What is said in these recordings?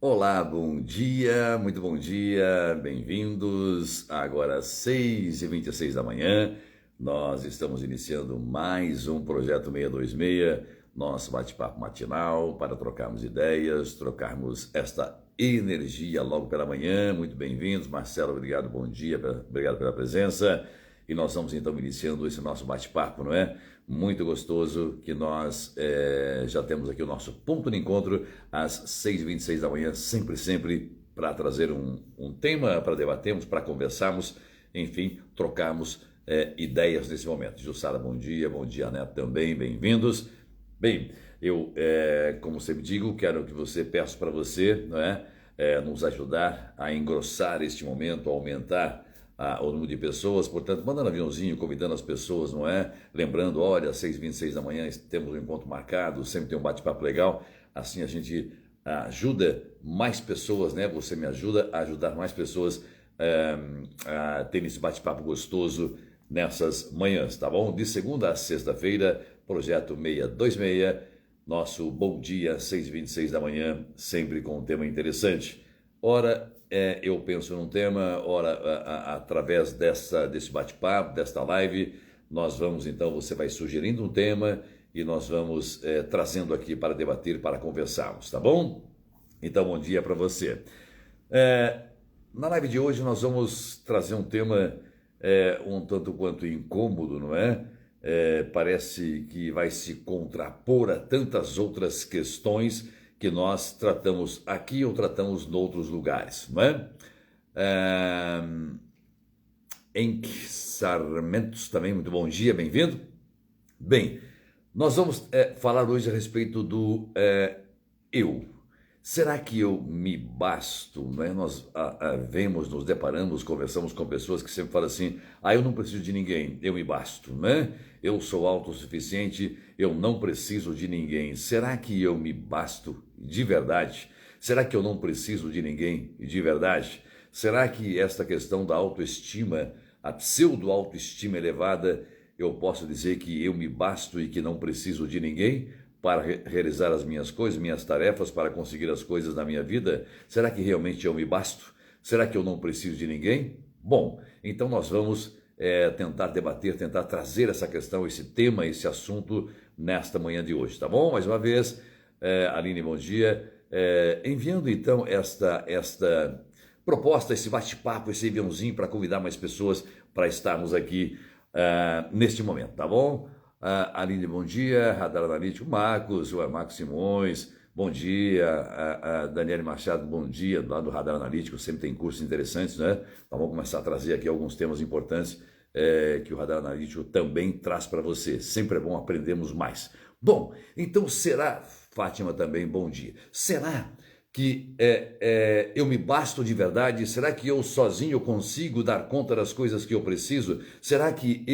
Olá, bom dia, muito bom dia, bem-vindos. Agora, 6h26 da manhã, nós estamos iniciando mais um Projeto 626, nosso bate-papo matinal para trocarmos ideias, trocarmos esta energia logo pela manhã. Muito bem-vindos, Marcelo, obrigado, bom dia, obrigado pela presença. E nós estamos então iniciando esse nosso bate-papo, não é? Muito gostoso que nós já temos aqui o nosso ponto de encontro às 6h26 da manhã, sempre para trazer um tema para debatermos, para conversarmos, enfim, trocarmos ideias nesse momento. Jussara, bom dia, Neto também, bem-vindos. Bem, eu, como sempre digo, quero que você, peço para você, não é, nos ajudar a engrossar este momento, a aumentar o número de pessoas, portanto, mandando aviãozinho, convidando as pessoas, não é? Lembrando, olha, às 6h26 da manhã temos um encontro marcado, sempre tem um bate-papo legal, assim a gente ajuda mais pessoas, né? Você me ajuda a ajudar mais pessoas a terem esse bate-papo gostoso nessas manhãs, tá bom? De segunda a sexta-feira, projeto 626, nosso bom dia, 6h26 da manhã, sempre com um tema interessante. Ora, eu penso num tema, ora, através desse bate-papo, desta live, nós vamos, então, você vai sugerindo um tema e nós vamos trazendo aqui para debater, para conversarmos, tá bom? Então, bom dia para você. Na live de hoje nós vamos trazer um tema um tanto quanto incômodo, não é? Parece que vai se contrapor a tantas outras questões que nós tratamos aqui ou tratamos em outros lugares, não é? Em Sarmentos também, muito bom dia, bem-vindo. Bem, nós vamos falar hoje a respeito do eu. Será que eu me basto? Não é? Nós vemos, nos deparamos, conversamos com pessoas que sempre falam assim, eu não preciso de ninguém, eu me basto, não é? Eu sou autossuficiente, eu não preciso de ninguém. Será que eu me basto de verdade? Será que eu não preciso de ninguém de verdade? Será que esta questão da autoestima, a pseudo-autoestima elevada, eu posso dizer que eu me basto e que não preciso de ninguém para realizar as minhas coisas, minhas tarefas, para conseguir as coisas na minha vida? Será que realmente eu me basto? Será que eu não preciso de ninguém? Bom, então nós vamos tentar debater, tentar trazer essa questão, esse tema, esse assunto nesta manhã de hoje, tá bom? Mais uma vez, Aline, bom dia. Enviando então esta proposta, esse bate-papo, esse aviãozinho para convidar mais pessoas para estarmos aqui neste momento, tá bom? Aline, bom dia. Radar Analítico, Marcos Simões, bom dia. Daniele Machado, bom dia, lá do Radar Analítico, sempre tem cursos interessantes, né? Então vamos começar a trazer aqui alguns temas importantes que o Radar Analítico também traz para você. Sempre é bom aprendermos mais. Bom, então será, Fátima também, bom dia. Será que eu me basto de verdade? Será que eu sozinho consigo dar conta das coisas que eu preciso? Será que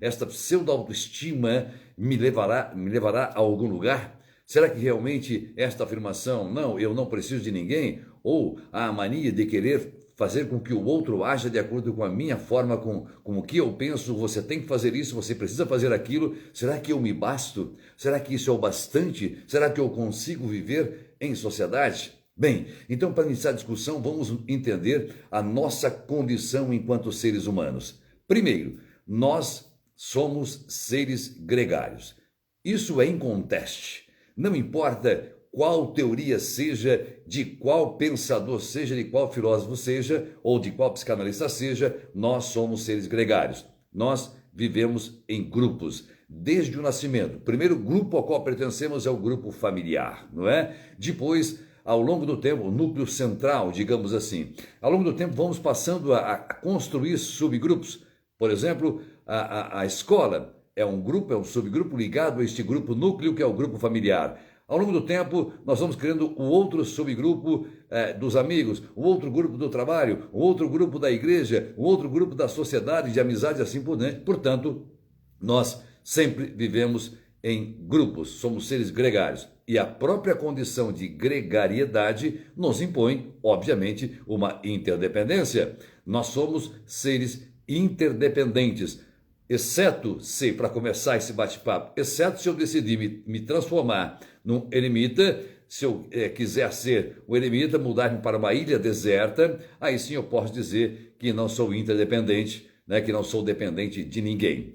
esta pseudo-autoestima me levará a algum lugar? Será que realmente esta afirmação, não, eu não preciso de ninguém, ou a mania de querer fazer com que o outro haja de acordo com a minha forma, com o que eu penso, você tem que fazer isso, você precisa fazer aquilo, será que eu me basto? Será que isso é o bastante? Será que eu consigo viver em sociedade? Bem, então para iniciar a discussão, vamos entender a nossa condição enquanto seres humanos. Primeiro, nós somos seres gregários. Isso é inconteste. Não importa qual teoria seja, de qual pensador seja, de qual filósofo seja, ou de qual psicanalista seja, nós somos seres gregários. Nós vivemos em grupos, desde o nascimento. O primeiro grupo ao qual pertencemos é o grupo familiar, não é? Depois, ao longo do tempo, o núcleo central, digamos assim. Ao longo do tempo, vamos passando a construir subgrupos. Por exemplo, a escola é um grupo, é um subgrupo ligado a este grupo núcleo, que é o grupo familiar. Ao longo do tempo, nós vamos criando o outro subgrupo dos amigos, o outro grupo do trabalho, o outro grupo da igreja, o outro grupo da sociedade, de amizade, assim por diante. Portanto, nós sempre vivemos em grupos, somos seres gregários. E a própria condição de gregariedade nos impõe, obviamente, uma interdependência. Nós somos seres interdependentes. Exceto para começar esse bate-papo, exceto se eu decidir me transformar num eremita, Se eu quiser ser um eremita, mudar-me para uma ilha deserta, aí sim eu posso dizer que não sou interdependente, né, que não sou dependente de ninguém.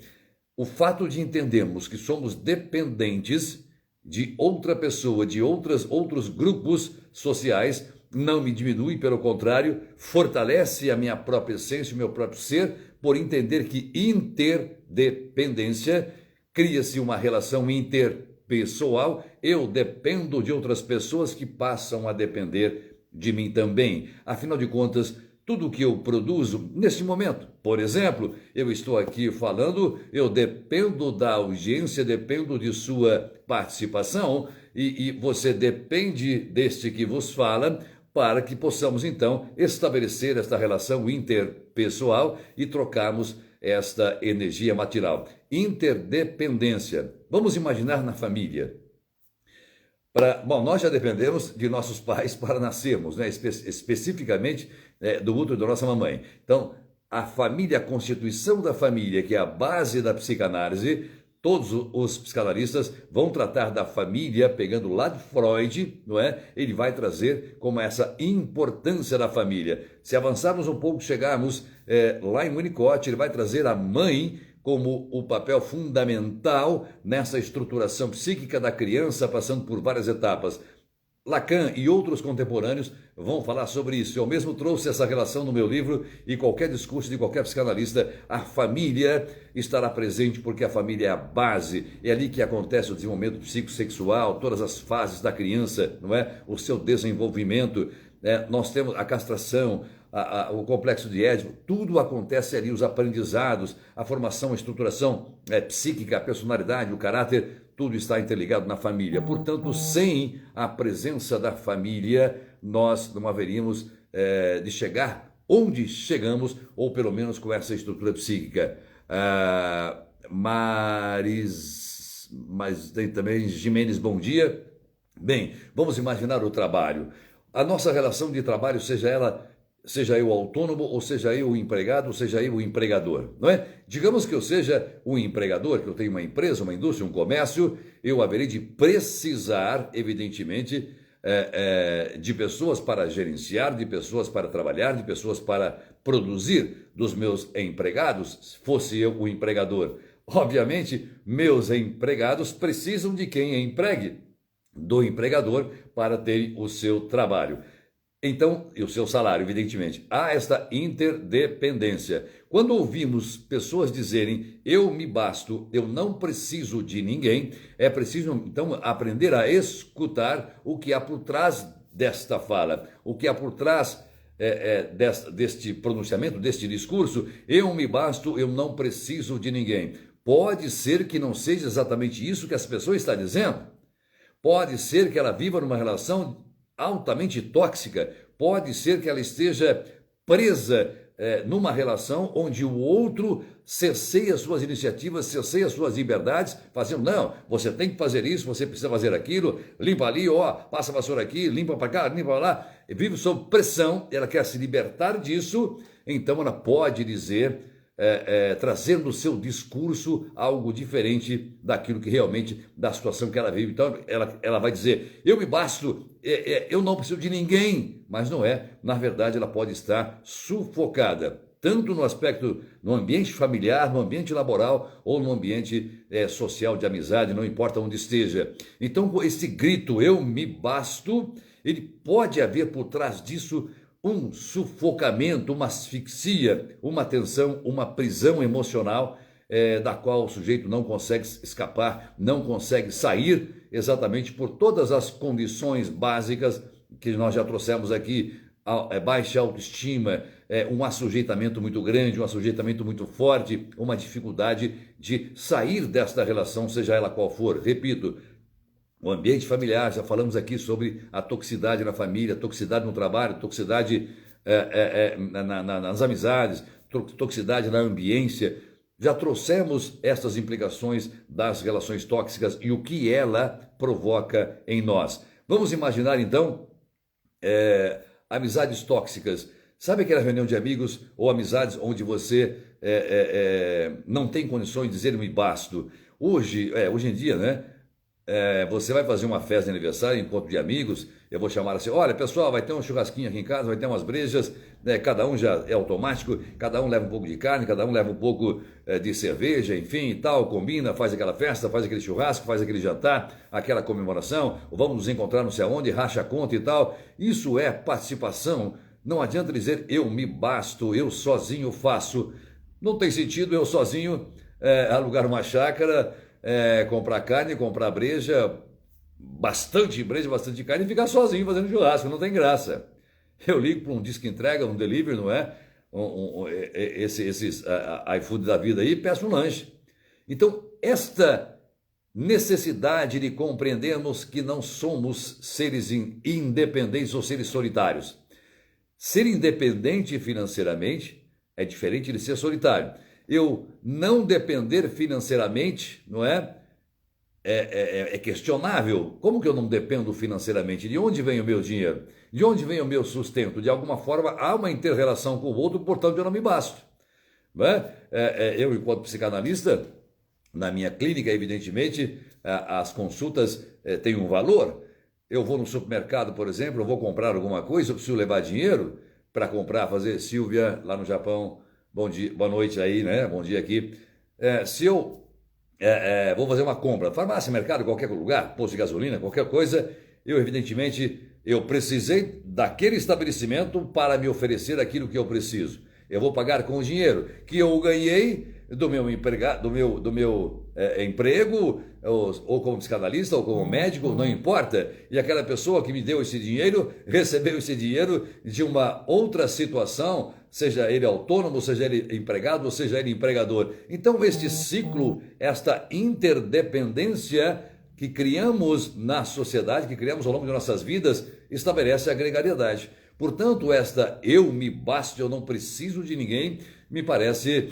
O fato de entendermos que somos dependentes de outra pessoa, de outros grupos sociais, não me diminui, pelo contrário, fortalece a minha própria essência, o meu próprio ser, por entender que interdependência cria-se uma relação interpessoal, eu dependo de outras pessoas que passam a depender de mim também. Afinal de contas, tudo que eu produzo neste momento, por exemplo, eu estou aqui falando, eu dependo da audiência, dependo de sua participação e você depende deste que vos fala para que possamos então estabelecer esta relação interpessoal e trocarmos esta energia material. Interdependência. Vamos imaginar na família. Bom, nós já dependemos de nossos pais para nascermos, né? Especificamente do útero da nossa mamãe. Então, a família, a constituição da família, que é a base da psicanálise, todos os psicanalistas vão tratar da família, pegando lá de Freud, não é? Ele vai trazer como essa importância da família. Se avançarmos um pouco, chegarmos lá em Winnicott, ele vai trazer a mãe como o papel fundamental nessa estruturação psíquica da criança, passando por várias etapas. Lacan e outros contemporâneos vão falar sobre isso. Eu mesmo trouxe essa relação no meu livro e qualquer discurso de qualquer psicanalista, a família estará presente porque a família é a base, é ali que acontece o desenvolvimento psicossexual, todas as fases da criança, não é? O seu desenvolvimento, nós temos a castração, o complexo de Édipo, tudo acontece ali, os aprendizados, a formação, a estruturação psíquica, a personalidade, o caráter, tudo está interligado na família. Portanto, sem a presença da família, nós não haveríamos de chegar onde chegamos, ou pelo menos com essa estrutura psíquica. Mas tem também Jimenez, bom dia. Bem, vamos imaginar o trabalho. A nossa relação de trabalho, seja eu autônomo, ou seja eu o empregado, ou seja eu o empregador, não é? Digamos que eu seja o empregador, que eu tenho uma empresa, uma indústria, um comércio, eu haverei de precisar, evidentemente, de pessoas para gerenciar, de pessoas para trabalhar, de pessoas para produzir dos meus empregados, se fosse eu o empregador. Obviamente, meus empregados precisam de quem empregue, do empregador, para ter o seu trabalho. Então, e o seu salário, evidentemente. Há esta interdependência. Quando ouvimos pessoas dizerem, eu me basto, eu não preciso de ninguém, é preciso, então, aprender a escutar o que há por trás desta fala, o que há por trás deste pronunciamento, deste discurso, eu me basto, eu não preciso de ninguém. Pode ser que não seja exatamente isso que essa pessoa está dizendo. Pode ser que ela viva numa relação altamente tóxica, pode ser que ela esteja presa numa relação onde o outro cerceia suas iniciativas, cerceia suas liberdades, fazendo, não, você tem que fazer isso, você precisa fazer aquilo, limpa ali, passa a vassoura aqui, limpa para cá, limpa para lá, vive sob pressão, ela quer se libertar disso, então ela pode dizer, trazendo o seu discurso algo diferente daquilo que realmente, da situação que ela vive. Então ela vai dizer, eu me basto, eu não preciso de ninguém, mas não é. Na verdade, ela pode estar sufocada, tanto no aspecto, no ambiente familiar, no ambiente laboral ou no ambiente social de amizade, não importa onde esteja. Então, esse grito, eu me basto, ele pode haver por trás disso um sufocamento, uma asfixia, uma tensão, uma prisão emocional da qual o sujeito não consegue escapar, não consegue sair, exatamente por todas as condições básicas que nós já trouxemos aqui, baixa autoestima, um assujeitamento muito grande, um assujeitamento muito forte, uma dificuldade de sair desta relação, seja ela qual for. Repito, o ambiente familiar, já falamos aqui sobre a toxicidade na família, toxicidade no trabalho, toxicidade nas amizades, toxicidade na ambiência. Já trouxemos essas implicações das relações tóxicas e o que ela provoca em nós. Vamos imaginar então amizades tóxicas. Sabe aquela reunião de amigos ou amizades onde você não tem condições de dizer me basto? Hoje em dia, né? você vai fazer uma festa de aniversário, encontro de amigos, eu vou chamar assim, olha pessoal, vai ter um churrasquinho aqui em casa, vai ter umas brejas, né, cada um já é automático, cada um leva um pouco de carne, cada um leva um pouco de cerveja, enfim e tal, combina, faz aquela festa, faz aquele churrasco, faz aquele jantar, aquela comemoração, vamos nos encontrar não sei aonde, racha a conta e tal. Isso é participação, não adianta dizer eu me basto, eu sozinho faço. Não tem sentido eu sozinho alugar uma chácara, comprar carne, comprar breja, bastante carne e ficar sozinho fazendo churrasco, não tem graça. Eu ligo para um disque entrega, um delivery, não é? Esses iFood da vida aí, peço um lanche. Então, esta necessidade de compreendermos que não somos seres independentes ou seres solitários. Ser independente financeiramente é diferente de ser solitário. Eu não depender financeiramente, não é? É questionável. Como que eu não dependo financeiramente? De onde vem o meu dinheiro? De onde vem o meu sustento? De alguma forma há uma inter-relação com o outro, portanto eu não me basto. Não é? Eu, enquanto psicanalista, na minha clínica, evidentemente, as consultas têm um valor. Eu vou no supermercado, por exemplo, eu vou comprar alguma coisa, eu preciso levar dinheiro para comprar, fazer. Silvia, lá no Japão, bom dia, boa noite aí, né? Bom dia aqui. Se eu vou fazer uma compra, farmácia, mercado, qualquer lugar, posto de gasolina, qualquer coisa, eu precisei daquele estabelecimento para me oferecer aquilo que eu preciso. Eu vou pagar com o dinheiro que eu ganhei do meu emprego, ou como psicanalista, ou como médico, não importa. E aquela pessoa que me deu esse dinheiro, recebeu esse dinheiro de uma outra situação, seja ele autônomo, seja ele empregado, ou seja ele empregador. Então, este ciclo, esta interdependência que criamos na sociedade, que criamos ao longo de nossas vidas, estabelece a gregariedade. Portanto, esta eu me basto, eu não preciso de ninguém, me parece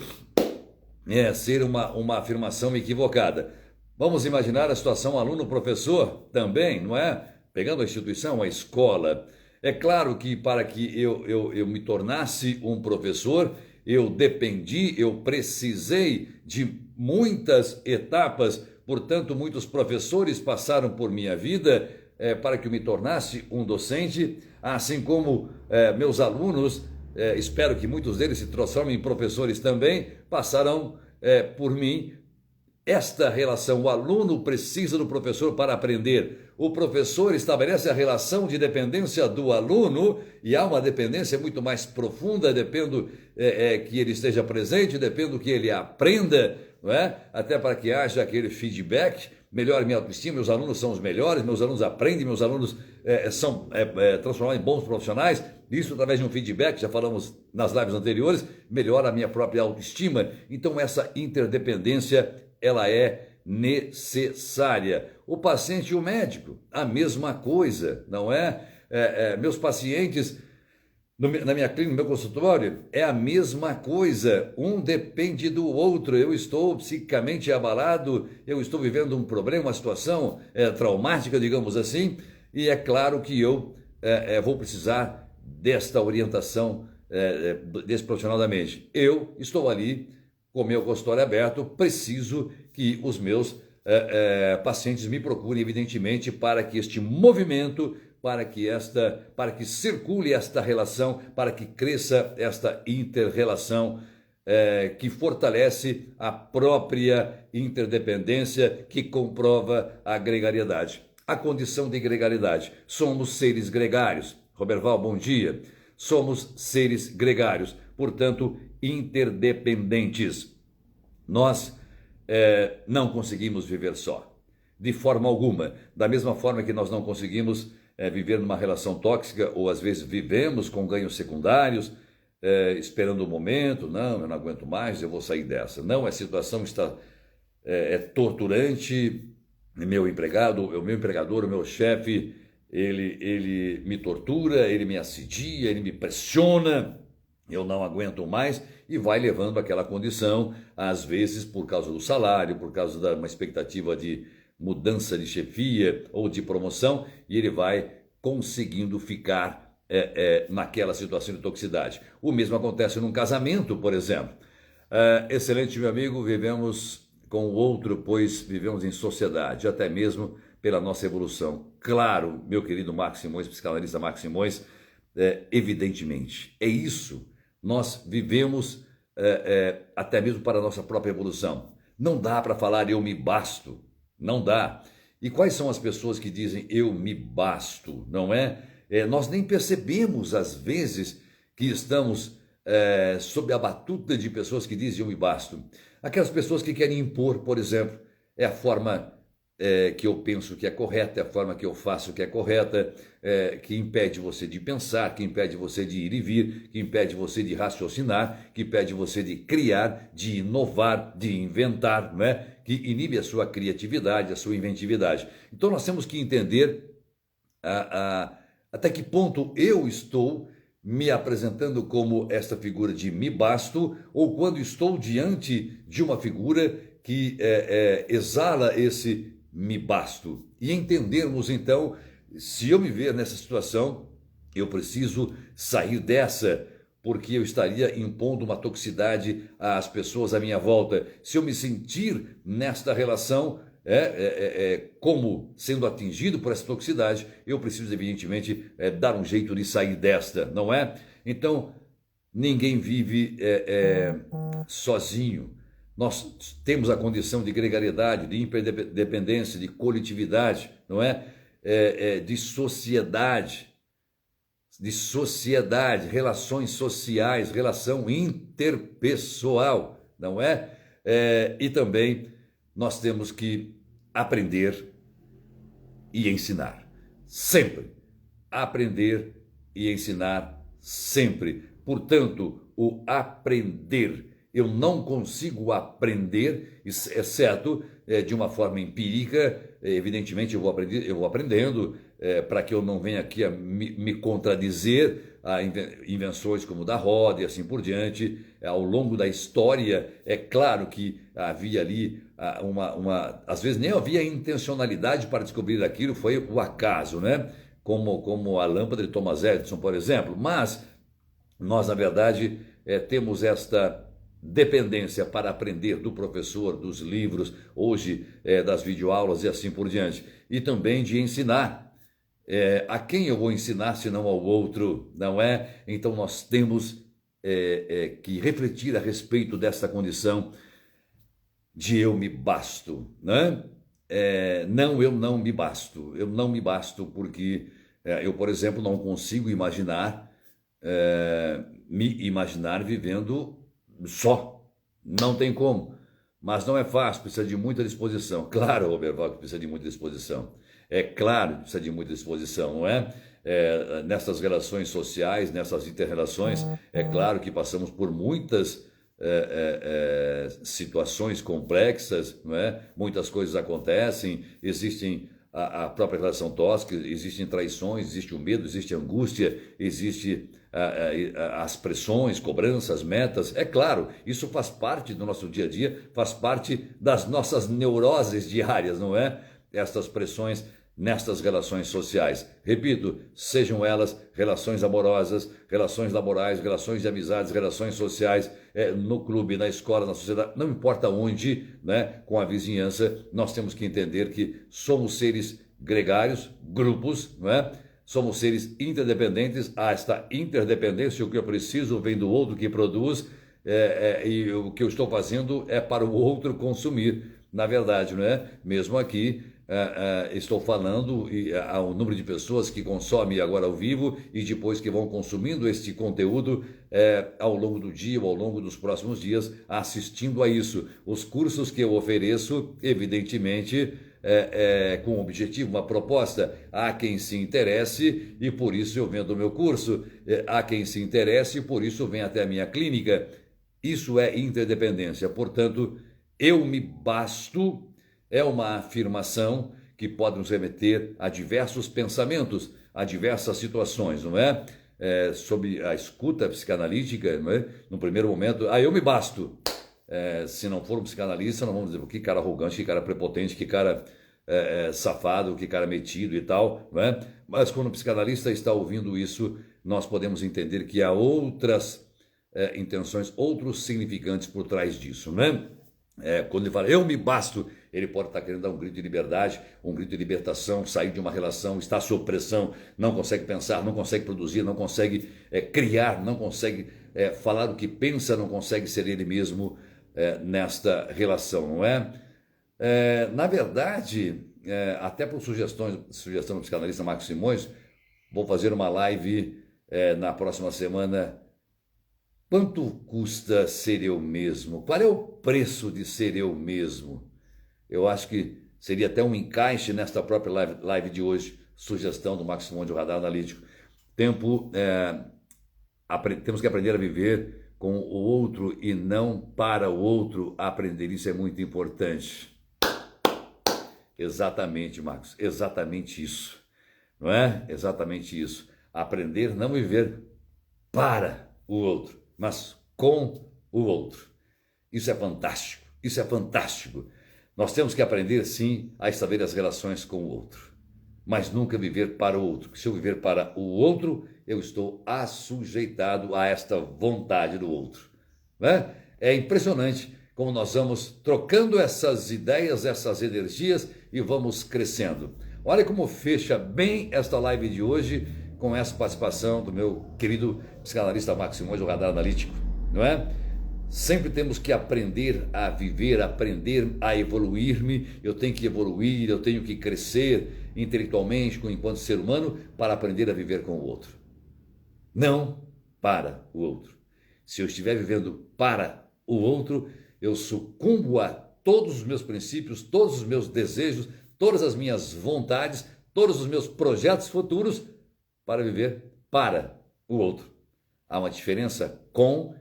ser uma afirmação equivocada. Vamos imaginar a situação aluno-professor também, não é? Pegando a instituição, a escola. É claro que para que eu me tornasse um professor, eu precisei de muitas etapas, portanto, muitos professores passaram por minha vida para que eu me tornasse um docente, assim como meus alunos, espero que muitos deles se transformem em professores também, passaram por mim. Esta relação, o aluno precisa do professor para aprender. O professor estabelece a relação de dependência do aluno e há uma dependência muito mais profunda, dependo que ele esteja presente, dependo que ele aprenda, não é? Até para que haja aquele feedback, melhore minha autoestima, meus alunos são os melhores, meus alunos aprendem, meus alunos são transformados em bons profissionais, isso através de um feedback, já falamos nas lives anteriores, melhora a minha própria autoestima. Então essa interdependência, ela é necessária. O paciente e o médico, a mesma coisa, não é? Meus pacientes, na minha clínica, no meu consultório, é a mesma coisa. Um depende do outro. Eu estou psicicamente abalado, eu estou vivendo um problema, uma situação traumática, digamos assim, e é claro que eu vou precisar desta orientação desse profissional da mente. Eu estou ali com o meu consultório aberto, preciso que os meus pacientes me procurem, evidentemente, para que este movimento, para que circule esta relação, para que cresça esta inter-relação que fortalece a própria interdependência, que comprova a gregariedade. A condição de gregariedade. Somos seres gregários. Roberval, bom dia. Somos seres gregários, portanto, interdependentes. Nós não conseguimos viver só, de forma alguma. Da mesma forma que nós não conseguimos viver numa relação tóxica, ou às vezes vivemos com ganhos secundários, esperando o momento, não, eu não aguento mais, eu vou sair dessa. Não, a situação está torturante, o meu empregador, o meu chefe, ele me tortura, ele me assedia, ele me pressiona, eu não aguento mais, e vai levando aquela condição, às vezes por causa do salário, por causa de uma expectativa de mudança de chefia ou de promoção, e ele vai conseguindo ficar naquela situação de toxicidade. O mesmo acontece num casamento, por exemplo. Excelente, meu amigo, vivemos com o outro, pois vivemos em sociedade, até mesmo pela nossa evolução. Claro, meu querido Marcos Simões, psicanalista Marcos Simões, evidentemente, é isso. Nós vivemos até mesmo para a nossa própria evolução. Não dá para falar eu me basto, não dá. E quais são as pessoas que dizem eu me basto, não é? Nós nem percebemos, às vezes, que estamos sob a batuta de pessoas que dizem eu me basto. Aquelas pessoas que querem impor, por exemplo, é a forma que eu penso que é correta, é a forma que eu faço que é correta, que impede você de pensar, que impede você de ir e vir, que impede você de raciocinar, que impede você de criar, de inovar, de inventar, não é? Que inibe a sua criatividade, a sua inventividade. Então nós temos que entender até que ponto eu estou me apresentando como esta figura de me basto, ou quando estou diante de uma figura que exala esse me basto. E entendermos então, se eu me ver nessa situação, eu preciso sair dessa, porque eu estaria impondo uma toxicidade às pessoas à minha volta. Se eu me sentir nesta relação como sendo atingido por essa toxicidade, eu preciso evidentemente dar um jeito de sair desta, não é? Então, ninguém vive sozinho. Nós temos a condição de gregariedade, de interdependência, de coletividade, não é? De sociedade, relações sociais, relação interpessoal, não é? E também nós temos que aprender e ensinar, sempre. Aprender e ensinar, sempre. Portanto, o aprender. Eu não consigo aprender, exceto de uma forma empírica. Evidentemente, eu vou aprendendo para que eu não venha aqui a me contradizer a invenções como da roda e assim por diante. Ao longo da história, é claro que havia ali às vezes nem havia intencionalidade para descobrir aquilo, foi o acaso, né? Como a lâmpada de Thomas Edison, por exemplo. Mas nós, na verdade, temos esta dependência para aprender do professor, dos livros, hoje das videoaulas e assim por diante. E também de ensinar. A quem eu vou ensinar se não ao outro, não é? Então nós temos que refletir a respeito dessa condição de eu me basto, né? Não, eu não me basto. Eu não me basto porque eu, por exemplo, não consigo me imaginar vivendo só. Não tem como. Mas não é fácil, precisa de muita disposição. Claro, Roberval, que precisa de muita disposição. É claro que precisa de muita disposição, não é? Nessas relações sociais, nessas inter-relações, é claro que passamos por muitas situações complexas, não é? Muitas coisas acontecem, existem a própria relação tóxica, existem traições, existe o medo, existe a angústia, existe as pressões, cobranças, metas. É claro, isso faz parte do nosso dia a dia, faz parte das nossas neuroses diárias, não é? Estas pressões nestas relações sociais. Repito, sejam elas relações amorosas, relações laborais, relações de amizades, relações sociais, no clube, na escola, na sociedade, não importa onde, né, com a vizinhança, nós temos que entender que somos seres gregários, grupos, não é? Somos seres interdependentes. Esta interdependência, o que eu preciso vem do outro que produz, e o que eu estou fazendo é para o outro consumir, na verdade, não é? Mesmo aqui, estou falando ao número de pessoas que consomem agora ao vivo e depois que vão consumindo este conteúdo ao longo do dia ou ao longo dos próximos dias, assistindo a isso. Os cursos que eu ofereço, evidentemente, com um objetivo, uma proposta. Há quem se interesse e por isso eu vendo o meu curso. Há quem se interesse e por isso vem até a minha clínica. Isso é interdependência. Portanto, eu me basto é uma afirmação que pode nos remeter a diversos pensamentos, a diversas situações, não é? Sob a escuta psicanalítica, não é? No primeiro momento, eu me basto. Se não for um psicanalista, não vamos dizer que cara arrogante, que cara prepotente, que cara safado, que cara metido e tal, não é? Mas quando o psicanalista está ouvindo isso, nós podemos entender que há outras intenções, outros significantes por trás disso, não é? Quando ele fala, eu me basto, ele pode estar querendo dar um grito de liberdade, um grito de libertação, sair de uma relação, está sob pressão, não consegue pensar, não consegue produzir, não consegue criar, não consegue falar o que pensa, não consegue ser ele mesmo nesta relação, não é? Na verdade, até por sugestão do psicanalista Marcos Simões, vou fazer uma live na próxima semana. Quanto custa ser eu mesmo? Qual é o preço de ser eu mesmo? Eu acho que seria até um encaixe nesta própria live de hoje, sugestão do Marcos Simões, do Radar Analítico. Temos que aprender a viver com o outro e não para o outro aprender. Isso é muito importante. Exatamente, Marcos, exatamente isso. Não é? Exatamente isso. Aprender não viver para o outro, mas com o outro. Isso é fantástico, isso é fantástico. Nós temos que aprender, sim, a estabelecer as relações com o outro, mas nunca viver para o outro. Se eu viver para o outro, eu estou assujeitado a esta vontade do outro. Não é? É impressionante como nós vamos trocando essas ideias, essas energias e vamos crescendo. Olha como fecha bem esta live de hoje com essa participação do meu querido psicanalista Marcos Simões, do Radar Analítico, não é? Sempre temos que aprender a viver, aprender a evoluir-me. Eu tenho que evoluir, eu tenho que crescer intelectualmente enquanto ser humano para aprender a viver com o outro. Não para o outro. Se eu estiver vivendo para o outro, eu sucumbo a todos os meus princípios, todos os meus desejos, todas as minhas vontades, todos os meus projetos futuros para viver para o outro. Há uma diferença com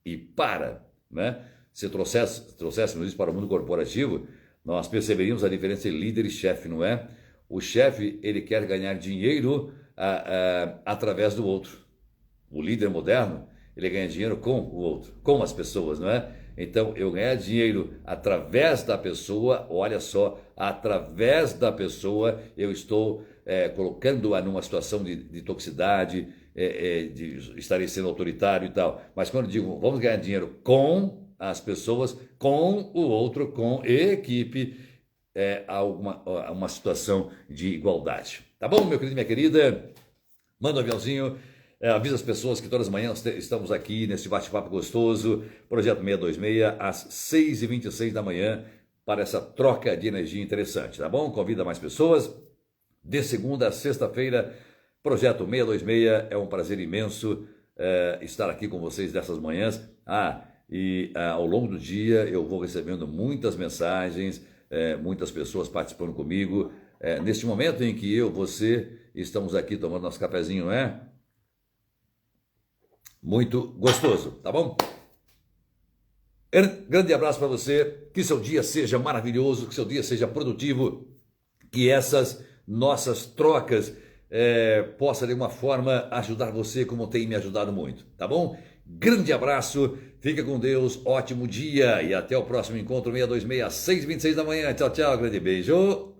e para, né? Se trouxéssemos isso para o mundo corporativo, nós perceberíamos a diferença entre líder e chefe, não é? O chefe, ele quer ganhar dinheiro através do outro. O líder moderno, ele ganha dinheiro com o outro, com as pessoas, não é? Então, eu ganhar dinheiro através da pessoa, olha só, através da pessoa, eu estou colocando-a numa situação de toxicidade, de estar sendo autoritário e tal. Mas quando eu digo, vamos ganhar dinheiro com as pessoas, com o outro, com equipe, há uma situação de igualdade. Tá bom, meu querido e minha querida? Manda um aviãozinho. Avisa as pessoas que todas as manhãs estamos aqui nesse bate-papo gostoso, Projeto 626, às 6h26 da manhã, para essa troca de energia interessante, tá bom? Convida mais pessoas. De segunda a sexta-feira, Projeto 626, é um prazer imenso estar aqui com vocês nessas manhãs. Ao longo do dia eu vou recebendo muitas mensagens, muitas pessoas participando comigo. Neste momento em que você, estamos aqui tomando nosso cafezinho, não é? Muito gostoso, tá bom? Grande abraço para você, que seu dia seja maravilhoso, que seu dia seja produtivo, que essas nossas trocas possam de alguma forma ajudar você como tem me ajudado muito, tá bom? Grande abraço, fica com Deus, ótimo dia e até o próximo encontro 626 às 6h26 da manhã. Tchau, tchau, grande beijo.